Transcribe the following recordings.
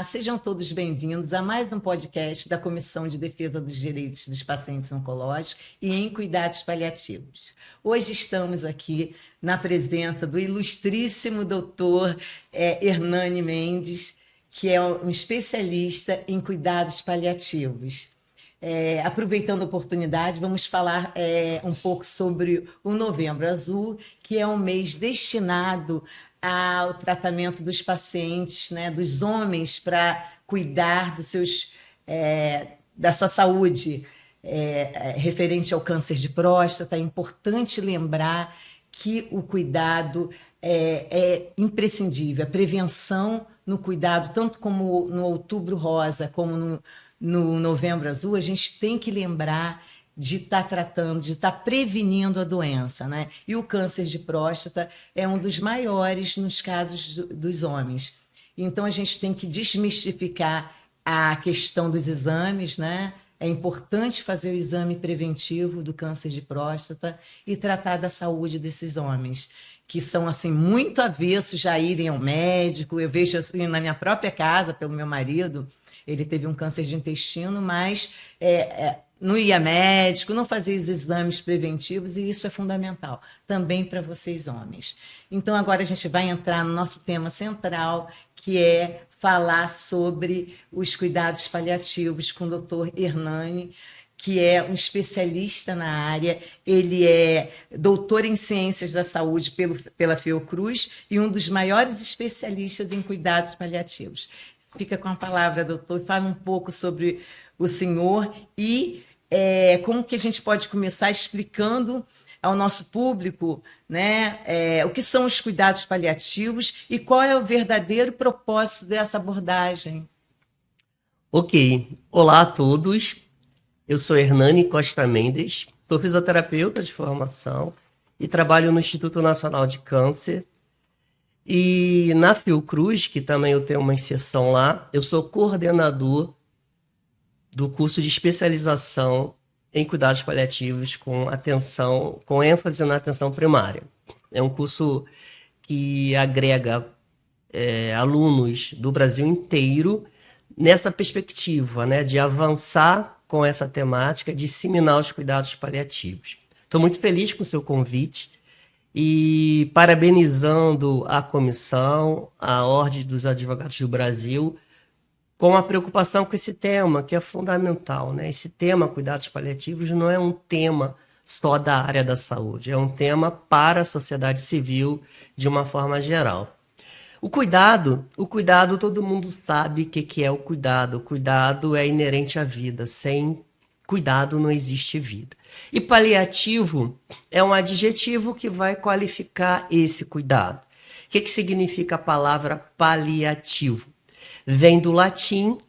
Olá, sejam todos bem-vindos a mais um podcast da Comissão de Defesa dos Direitos dos Pacientes Oncológicos e em Cuidados Paliativos. Hoje estamos aqui na presença do ilustríssimo doutor Hernani Mendes, que é um especialista em cuidados paliativos. Aproveitando a oportunidade, vamos falar um pouco sobre o Novembro Azul, que é um mês destinado ao tratamento dos pacientes, né, dos homens, para cuidar da sua saúde referente ao câncer de próstata. É importante lembrar que o cuidado é imprescindível. A prevenção no cuidado, tanto como no Outubro Rosa, como no Novembro Azul, a gente tem que lembrar de estar tratando, de estar prevenindo a doença, né? E o câncer de próstata é um dos maiores nos casos dos homens. Então, a gente tem que desmistificar a questão dos exames, né? É importante fazer o exame preventivo do câncer de próstata e tratar da saúde desses homens, que são, assim, muito avessos já a irem ao médico. Eu vejo, assim, na minha própria casa, pelo meu marido, ele teve um câncer de intestino, mas não ia médico, não fazia os exames preventivos, e isso é fundamental também para vocês homens. Então, agora a gente vai entrar no nosso tema central, que é falar sobre os cuidados paliativos com o Dr. Hernani, que é um especialista na área. Ele é doutor em Ciências da Saúde pela Fiocruz e um dos maiores especialistas em cuidados paliativos. Fica com a palavra, doutor, fala um pouco sobre o senhor e como que a gente pode começar explicando ao nosso público, né, o que são os cuidados paliativos e qual é o verdadeiro propósito dessa abordagem. Ok. Olá a todos. Eu sou Hernani Costa Mendes, sou fisioterapeuta de formação e trabalho no Instituto Nacional de Câncer. E na Fiocruz, que também eu tenho uma inserção lá, eu sou coordenador do curso de especialização em cuidados paliativos com ênfase na atenção primária. É um curso que agrega alunos do Brasil inteiro nessa perspectiva, né, de avançar com essa temática, disseminar os cuidados paliativos. Estou muito feliz com o seu convite e parabenizando a comissão, a Ordem dos Advogados do Brasil, com a preocupação com esse tema, que é fundamental, né? Esse tema, cuidados paliativos, não é um tema só da área da saúde, é um tema para a sociedade civil de uma forma geral. O cuidado, todo mundo sabe o que é o cuidado. O cuidado é inerente à vida. Sem cuidado não existe vida. E paliativo é um adjetivo que vai qualificar esse cuidado. O que significa a palavra paliativo? Vem do latim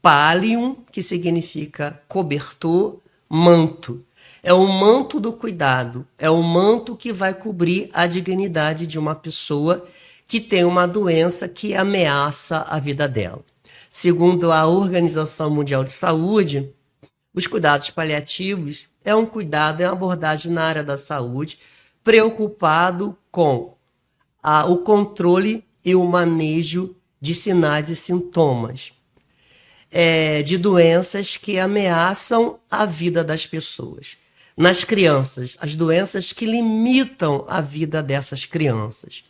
pallium, que significa cobertor, manto. É o manto do cuidado, é o manto que vai cobrir a dignidade de uma pessoa que tem uma doença que ameaça a vida dela. Segundo a Organização Mundial de Saúde, os cuidados paliativos é um cuidado, é uma abordagem na área da saúde preocupado com o controle e o manejo de sinais e sintomas de doenças que ameaçam a vida das pessoas. Nas crianças, as doenças que limitam a vida dessas crianças.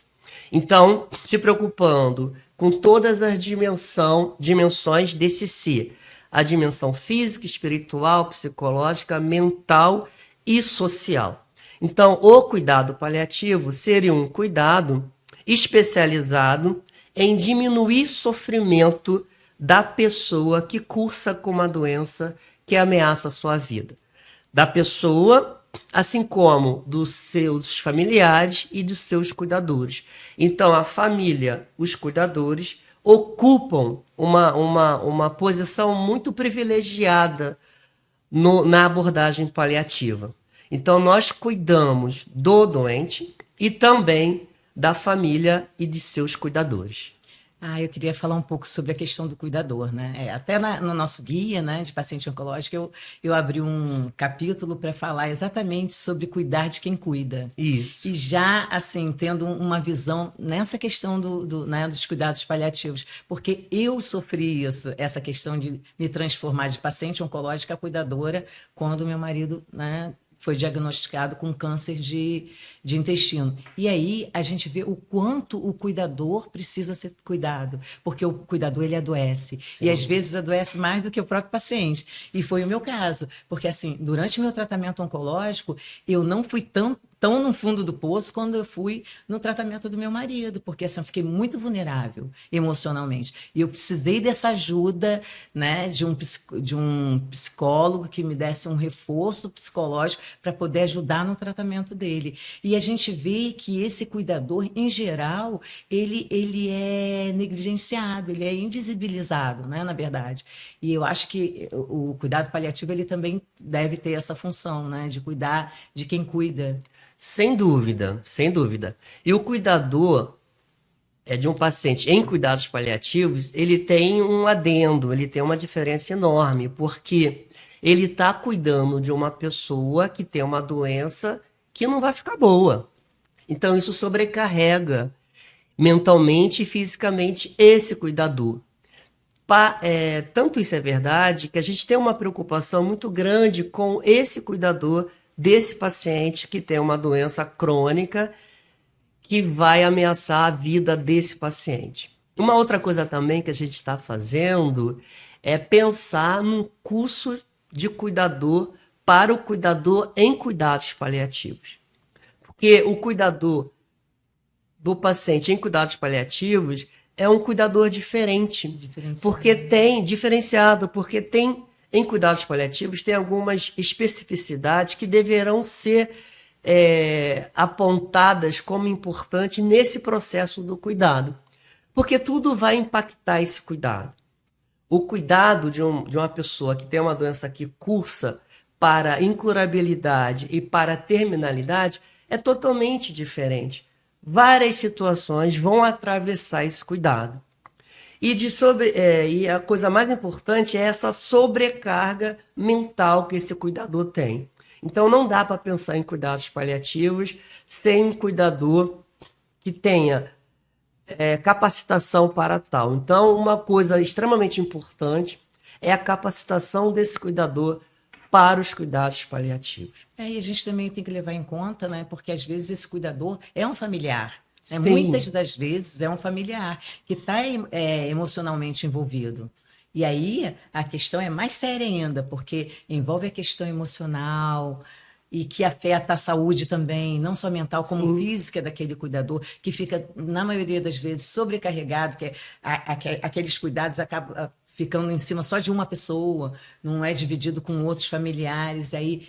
Então, se preocupando com todas as dimensões desse ser, a dimensão física, espiritual, psicológica, mental e social. Então, o cuidado paliativo seria um cuidado especializado em diminuir sofrimento da pessoa que cursa com uma doença que ameaça a sua vida. Da pessoa, assim como dos seus familiares e dos seus cuidadores. Então, a família, os cuidadores, ocupam uma posição muito privilegiada na abordagem paliativa. Então, nós cuidamos do doente e também da família e de seus cuidadores. Eu queria falar um pouco sobre a questão do cuidador, né? Até no nosso guia, né, de paciente oncológico, eu abri um capítulo para falar exatamente sobre cuidar de quem cuida. Isso. E já, assim, tendo uma visão nessa questão né, dos cuidados paliativos, porque eu sofri isso, essa questão de me transformar de paciente oncológica a cuidadora quando meu marido, né, foi diagnosticado com câncer de intestino. E aí a gente vê o quanto o cuidador precisa ser cuidado, porque o cuidador ele adoece. Sim. E às vezes adoece mais do que o próprio paciente. E foi o meu caso, porque assim, durante o meu tratamento oncológico, eu não fui tão no fundo do poço quando eu fui no tratamento do meu marido, porque assim, eu fiquei muito vulnerável emocionalmente. E eu precisei dessa ajuda, né, de um psicólogo que me desse um reforço psicológico para poder ajudar no tratamento dele. E a gente vê que esse cuidador, em geral, ele é negligenciado, ele é invisibilizado, né, na verdade. E eu acho que o cuidado paliativo ele também deve ter essa função, né, de cuidar de quem cuida. Sem dúvida, sem dúvida. E o cuidador de um paciente em cuidados paliativos, ele tem um adendo, ele tem uma diferença enorme, porque ele está cuidando de uma pessoa que tem uma doença que não vai ficar boa. Então, isso sobrecarrega mentalmente e fisicamente esse cuidador. Tanto isso é verdade que a gente tem uma preocupação muito grande com esse cuidador desse paciente que tem uma doença crônica que vai ameaçar a vida desse paciente. Uma outra coisa também que a gente está fazendo é pensar num curso de cuidador para o cuidador em cuidados paliativos. Porque o cuidador do paciente em cuidados paliativos é um cuidador diferenciado, porque tem em cuidados paliativos tem algumas especificidades que deverão ser apontadas como importantes nesse processo do cuidado. Porque tudo vai impactar esse cuidado. O cuidado de uma pessoa que tem uma doença que cursa para incurabilidade e para terminalidade é totalmente diferente. Várias situações vão atravessar esse cuidado. E a coisa mais importante é essa sobrecarga mental que esse cuidador tem. Então, não dá para pensar em cuidados paliativos sem um cuidador que tenha capacitação para tal. Então, uma coisa extremamente importante é a capacitação desse cuidador para os cuidados paliativos. E a gente também tem que levar em conta, né, porque às vezes esse cuidador é um familiar. Sim. Muitas das vezes é um familiar que está emocionalmente envolvido. E aí a questão é mais séria ainda, porque envolve a questão emocional e que afeta a saúde também, não só mental, como física daquele cuidador, que fica, na maioria das vezes, sobrecarregado, que aqueles cuidados acabam ficando em cima só de uma pessoa, não é dividido com outros familiares, aí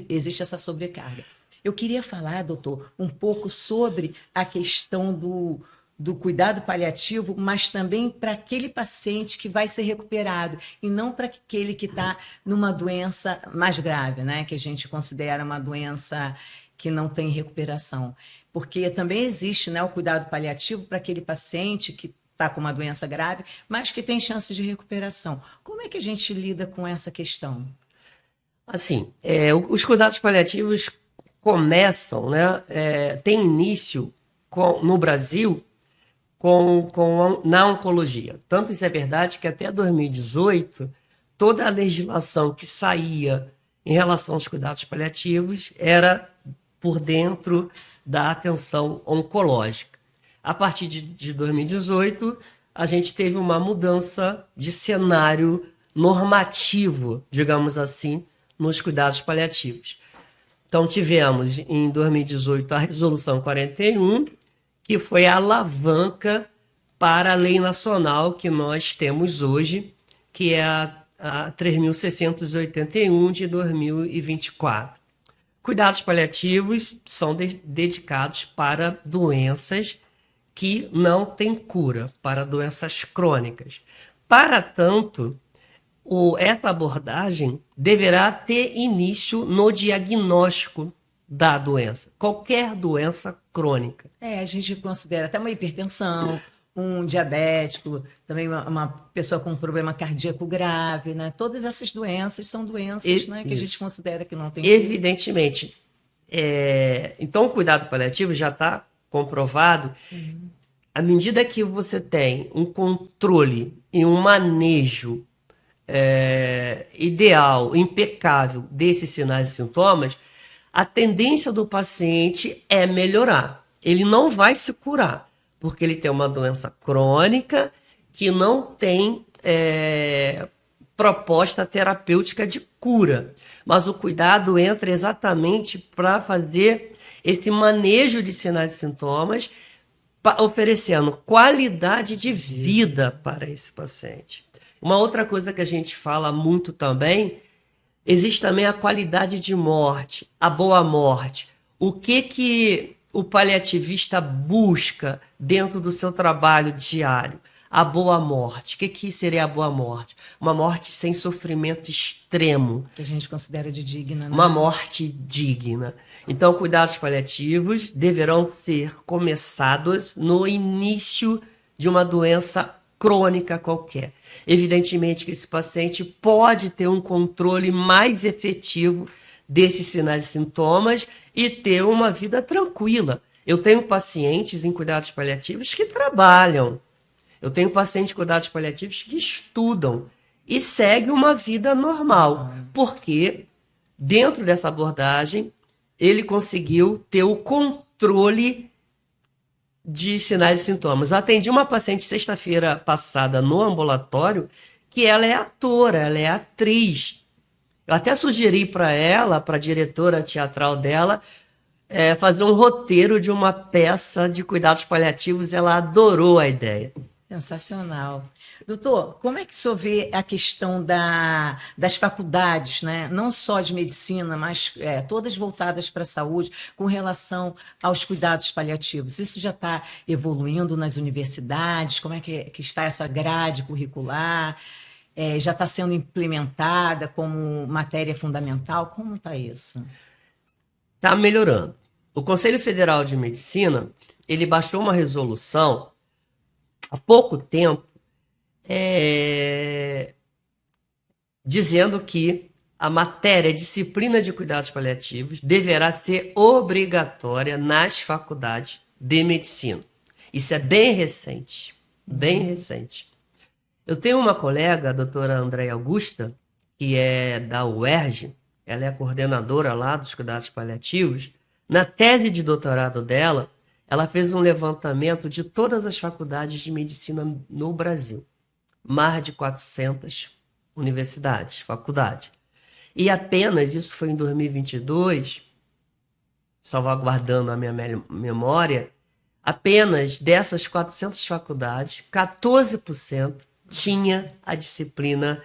existe essa sobrecarga. Eu queria falar, doutor, um pouco sobre a questão do cuidado paliativo, mas também para aquele paciente que vai ser recuperado e não para aquele que está numa doença mais grave, né? Que a gente considera uma doença que não tem recuperação. Porque também existe, né, o cuidado paliativo para aquele paciente que está com uma doença grave, mas que tem chances de recuperação. Como é que a gente lida com essa questão? Assim, os cuidados paliativos começam, né, tem início no Brasil na oncologia. Tanto isso é verdade que até 2018, toda a legislação que saía em relação aos cuidados paliativos era por dentro da atenção oncológica. A partir de 2018, a gente teve uma mudança de cenário normativo, digamos assim, nos cuidados paliativos. Então, tivemos em 2018 a Resolução 41, que foi a alavanca para a lei nacional que nós temos hoje, que é a 3.681 de 2024. Cuidados paliativos são dedicados para doenças que não têm cura, para doenças crônicas. Para tanto, essa abordagem deverá ter início no diagnóstico da doença, qualquer doença crônica. A gente considera até uma hipertensão, um diabético, também uma pessoa com um problema cardíaco grave, né? Todas essas doenças são doenças, né, que a gente considera que não tem cura. Evidentemente. Então, o cuidado paliativo já está comprovado. À medida que você tem um controle e um manejo ideal, impecável desses sinais e sintomas, a tendência do paciente é melhorar. Ele não vai se curar, porque ele tem uma doença crônica que não tem proposta terapêutica de cura. Mas o cuidado entra exatamente para fazer esse manejo de sinais e sintomas, oferecendo qualidade de vida para esse paciente. Uma outra coisa que a gente fala muito também, existe também a qualidade de morte, a boa morte. O que o paliativista busca dentro do seu trabalho diário? A boa morte. O que seria a boa morte? Uma morte sem sofrimento extremo. Que a gente considera de digna, né? Uma morte digna. Então, cuidados paliativos deverão ser começados no início de uma doença crônica qualquer. Evidentemente que esse paciente pode ter um controle mais efetivo desses sinais e sintomas e ter uma vida tranquila. Eu tenho pacientes em cuidados paliativos que trabalham. Eu tenho pacientes em cuidados paliativos que estudam e seguem uma vida normal, porque dentro dessa abordagem ele conseguiu ter o controle de sinais e sintomas. Eu atendi uma paciente sexta-feira passada no ambulatório que ela é atora, ela é atriz. Eu até sugeri para ela, para a diretora teatral dela, fazer um roteiro de uma peça de cuidados paliativos. Ela adorou a ideia. Sensacional. Doutor, como é que o senhor vê a questão das faculdades, né? Não só de medicina, mas todas voltadas para a saúde, com relação aos cuidados paliativos? Isso já está evoluindo nas universidades? Como é que está essa grade curricular? Já está sendo implementada como matéria fundamental? Como está isso? Está melhorando. O Conselho Federal de Medicina, ele baixou uma resolução há pouco tempo, dizendo que a matéria, a disciplina de cuidados paliativos deverá ser obrigatória nas faculdades de medicina. Isso é bem recente, bem recente. Eu tenho uma colega, a doutora Andréia Augusta, que é da UERJ, ela é a coordenadora lá dos cuidados paliativos. Na tese de doutorado dela, ela fez um levantamento de todas as faculdades de medicina no Brasil. Mais de 400 universidades, faculdades. E apenas, isso foi em 2022, salvaguardando a minha memória, apenas dessas 400 faculdades, 14% tinha a disciplina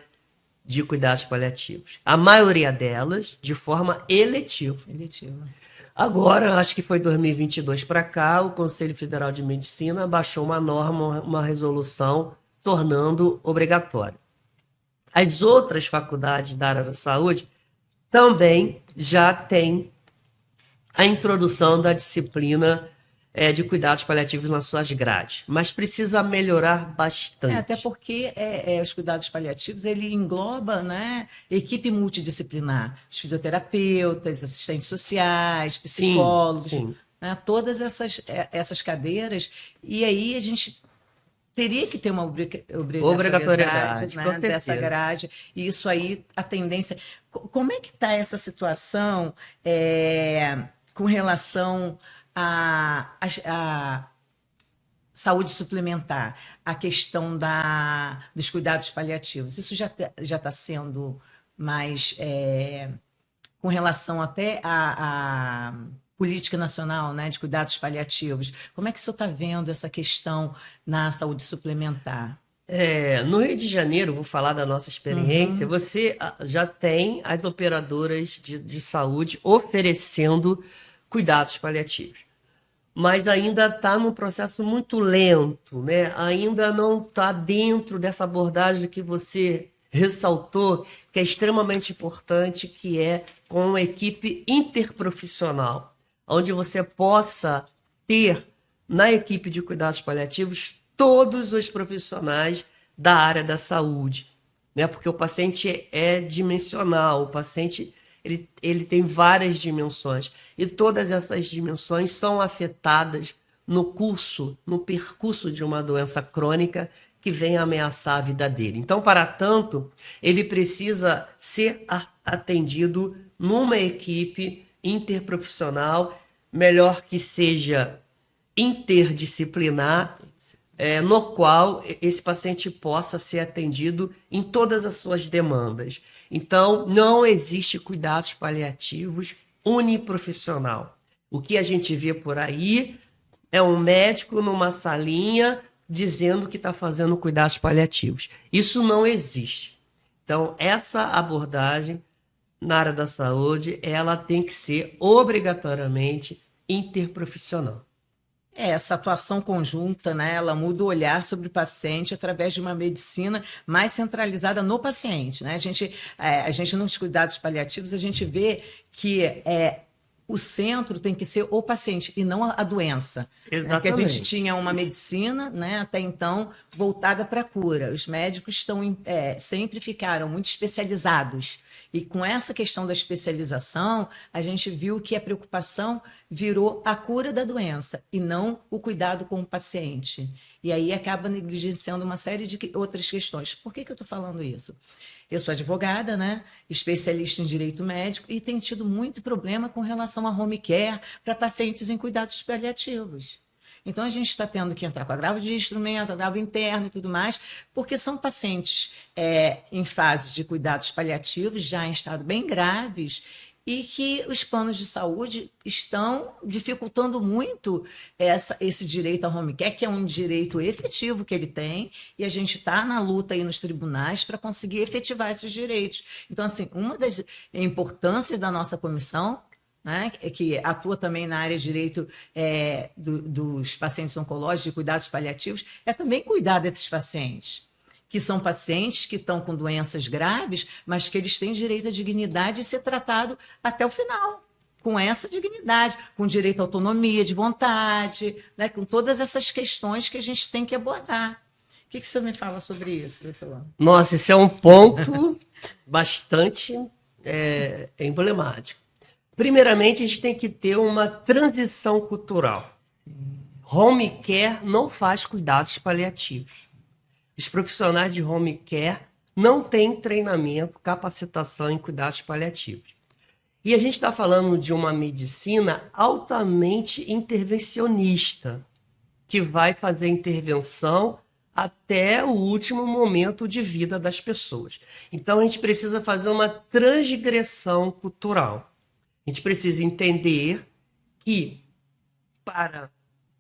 de cuidados paliativos. A maioria delas de forma eletiva. Agora, acho que foi 2022 para cá, o Conselho Federal de Medicina baixou uma norma, uma resolução, tornando obrigatório. As outras faculdades da área da saúde também já têm a introdução da disciplina de cuidados paliativos nas suas grades, mas precisa melhorar bastante. Até porque os cuidados paliativos, ele engloba, né, equipe multidisciplinar, os fisioterapeutas, assistentes sociais, psicólogos, sim. Né, todas essas cadeiras, e aí a gente teria que ter uma obrigatoriedade, né, dessa grade, e isso aí, a tendência... Como é que está essa situação com relação a saúde suplementar, a questão dos cuidados paliativos? Isso já está sendo mais com relação até à política nacional, né, de cuidados paliativos. Como é que o senhor está vendo essa questão na saúde suplementar? No Rio de Janeiro, vou falar da nossa experiência, você já tem as operadoras de saúde oferecendo cuidados paliativos. Mas ainda está num processo muito lento, né? Ainda não está dentro dessa abordagem que você ressaltou, que é extremamente importante, que é com uma equipe interprofissional, onde você possa ter na equipe de cuidados paliativos todos os profissionais da área da saúde, né? Porque o paciente é dimensional, o paciente ele tem várias dimensões e todas essas dimensões são afetadas no percurso de uma doença crônica que vem ameaçar a vida dele. Então, para tanto, ele precisa ser atendido numa equipe interprofissional, melhor que seja interdisciplinar, no qual esse paciente possa ser atendido em todas as suas demandas. Então, não existe cuidados paliativos uniprofissional. O que a gente vê por aí é um médico numa salinha dizendo que está fazendo cuidados paliativos. Isso não existe. Então, essa abordagem na área da saúde, ela tem que ser obrigatoriamente interprofissional. Essa atuação conjunta, né, ela muda o olhar sobre o paciente através de uma medicina mais centralizada no paciente, né? A gente nos cuidados paliativos, a gente vê que o centro tem que ser o paciente e não a doença. Exatamente. Porque a gente tinha uma medicina, né, até então, voltada para a cura. Os médicos sempre ficaram muito especializados. E com essa questão da especialização, a gente viu que a preocupação virou a cura da doença e não o cuidado com o paciente. E aí acaba negligenciando uma série de outras questões. Por que eu estou falando isso? Eu sou advogada, né? Especialista em direito médico e tenho tido muito problema com relação a home care para pacientes em cuidados paliativos. Então, a gente está tendo que entrar com agravo de instrumento, agravo interno e tudo mais, porque são pacientes em fase de cuidados paliativos, já em estado bem graves, e que os planos de saúde estão dificultando muito esse direito ao home care, que é um direito efetivo que ele tem, e a gente está na luta aí nos tribunais para conseguir efetivar esses direitos. Então, assim, uma das importâncias da nossa comissão, né, que atua também na área de direito dos pacientes oncológicos e cuidados paliativos, é também cuidar desses pacientes, que são pacientes que estão com doenças graves, mas que eles têm direito à dignidade de ser tratado até o final, com essa dignidade, com direito à autonomia de vontade, né, com todas essas questões que a gente tem que abordar. O que o senhor me fala sobre isso, doutor? Nossa, esse é um ponto bastante emblemático. Primeiramente, a gente tem que ter uma transição cultural. Home care não faz cuidados paliativos. Os profissionais de home care não têm treinamento, capacitação em cuidados paliativos. E a gente está falando de uma medicina altamente intervencionista, que vai fazer intervenção até o último momento de vida das pessoas. Então, a gente precisa fazer uma transgressão cultural. A gente precisa entender que, para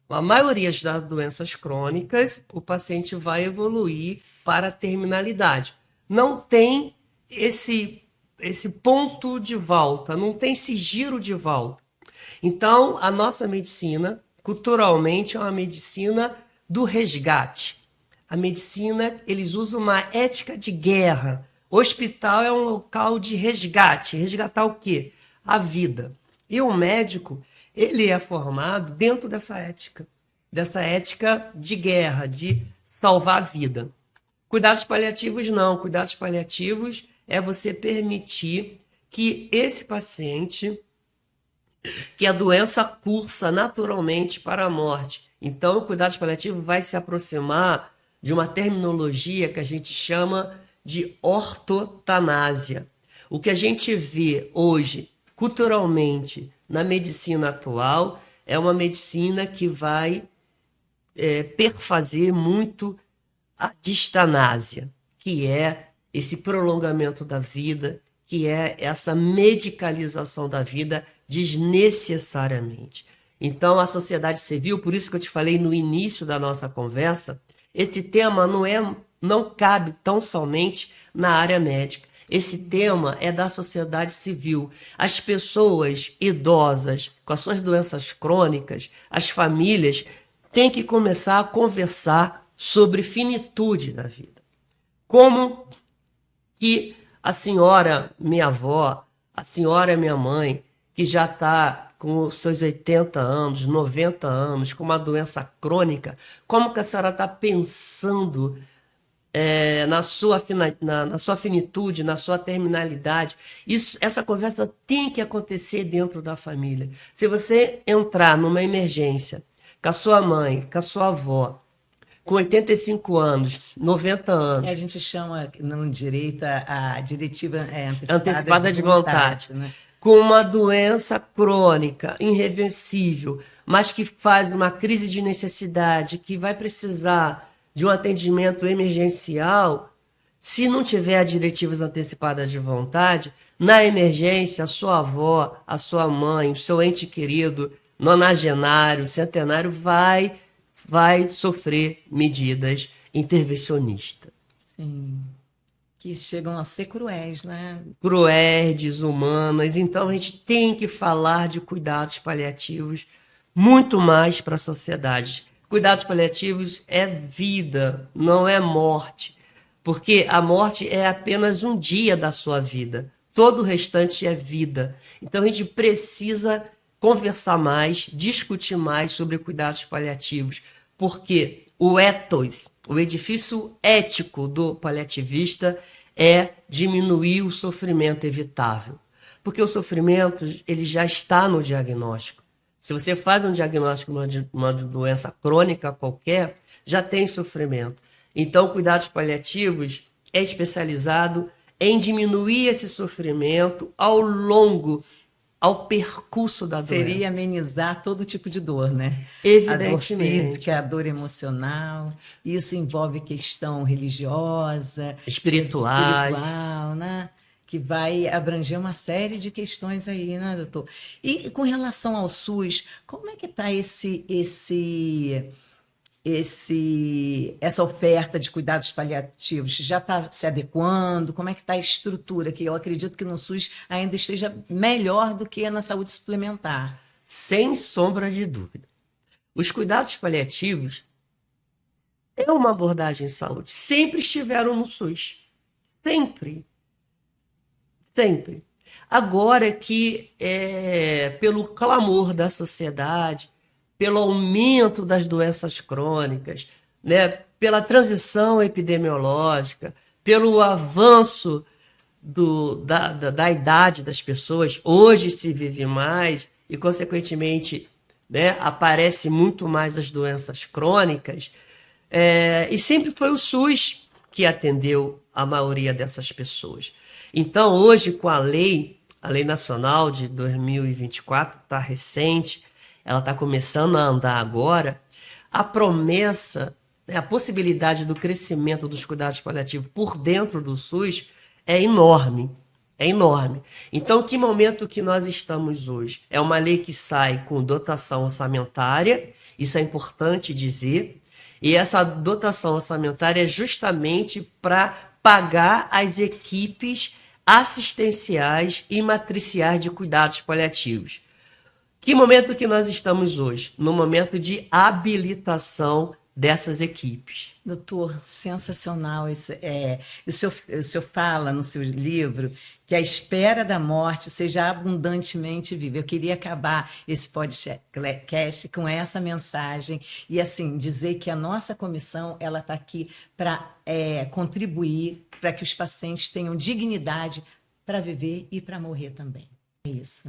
a maioria das doenças crônicas, o paciente vai evoluir para a terminalidade. Não tem esse ponto de volta, não tem esse giro de volta. Então, a nossa medicina, culturalmente, é uma medicina do resgate. A medicina, eles usam uma ética de guerra. O hospital é um local de resgate. Resgatar o quê? A vida. E o médico, ele é formado dentro dessa ética de guerra, de salvar a vida. Cuidados paliativos não. Cuidados paliativos é você permitir que esse paciente, que a doença cursa naturalmente para a morte. Então, o cuidados paliativo vai se aproximar de uma terminologia que a gente chama de ortotanásia. O que a gente vê hoje culturalmente, na medicina atual, é uma medicina que vai perfazer muito a distanásia, que é esse prolongamento da vida, que é essa medicalização da vida desnecessariamente. Então, a sociedade civil, por isso que eu te falei no início da nossa conversa, esse tema não cabe tão somente na área médica. Esse tema é da sociedade civil. As pessoas idosas, com as suas doenças crônicas, as famílias, têm que começar a conversar sobre finitude da vida. Como que a senhora, minha avó, a senhora, minha mãe, que que já está com os seus 80 anos, 90 anos, com uma doença crônica, como que a senhora está pensando na sua finitude, na sua terminalidade? Essa conversa tem que acontecer dentro da família. Se você entrar numa emergência com a sua mãe, com a sua avó, com 85 anos, 90 anos... A gente chama no direito a diretiva antecipada de vontade, né? Com uma doença crônica, irreversível, mas que faz uma crise de necessidade, que vai precisar de um atendimento emergencial, se não tiver diretivas antecipadas de vontade, na emergência, a sua avó, a sua mãe, o seu ente querido, nonagenário, centenário, vai sofrer medidas intervencionistas. Sim. Que chegam a ser cruéis, né? Cruéis, desumanas. Então, a gente tem que falar de cuidados paliativos muito mais para a sociedade. Cuidados paliativos é vida, não é morte. Porque a morte é apenas um dia da sua vida. Todo o restante é vida. Então, a gente precisa conversar mais, discutir mais sobre cuidados paliativos. Porque o ethos, o edifício ético do paliativista é diminuir o sofrimento evitável. Porque o sofrimento ele já está no diagnóstico. Se você faz um diagnóstico de uma doença crônica qualquer, já tem sofrimento. Então, cuidados paliativos é especializado em diminuir esse sofrimento ao percurso da doença. Seria amenizar todo tipo de dor, né? Evidentemente. A dor física, a dor emocional. Isso envolve questão religiosa, espiritual, né? Que vai abranger uma série de questões aí, né, doutor? E com relação ao SUS, como é que está essa oferta de cuidados paliativos? Já está se adequando? Como é que está a estrutura? Que eu acredito que no SUS ainda esteja melhor do que na saúde suplementar. Sem sombra de dúvida. Os cuidados paliativos é uma abordagem em saúde. Sempre estiveram no SUS. Sempre. Sempre. Agora que, pelo clamor da sociedade, pelo aumento das doenças crônicas, né, pela transição epidemiológica, pelo avanço da idade das pessoas, hoje se vive mais e, consequentemente, né, aparece muito mais as doenças crônicas, e sempre foi o SUS que atendeu a maioria dessas pessoas. Então, hoje, com a lei nacional de 2024, está recente, ela está começando a andar agora, a promessa, né, a possibilidade do crescimento dos cuidados paliativos por dentro do SUS é enorme. É enorme. Então, que momento que nós estamos hoje? É uma lei que sai com dotação orçamentária, isso é importante dizer, e essa dotação orçamentária é justamente para pagar as equipes assistenciais e matriciais de cuidados paliativos. Que momento que nós estamos hoje? No momento de habilitação dessas equipes. Doutor, sensacional. O senhor fala no seu livro que a espera da morte seja abundantemente viva. Eu queria acabar esse podcast com essa mensagem e, assim, dizer que a nossa comissão ela está aqui para contribuir para que os pacientes tenham dignidade para viver e para morrer também. É isso.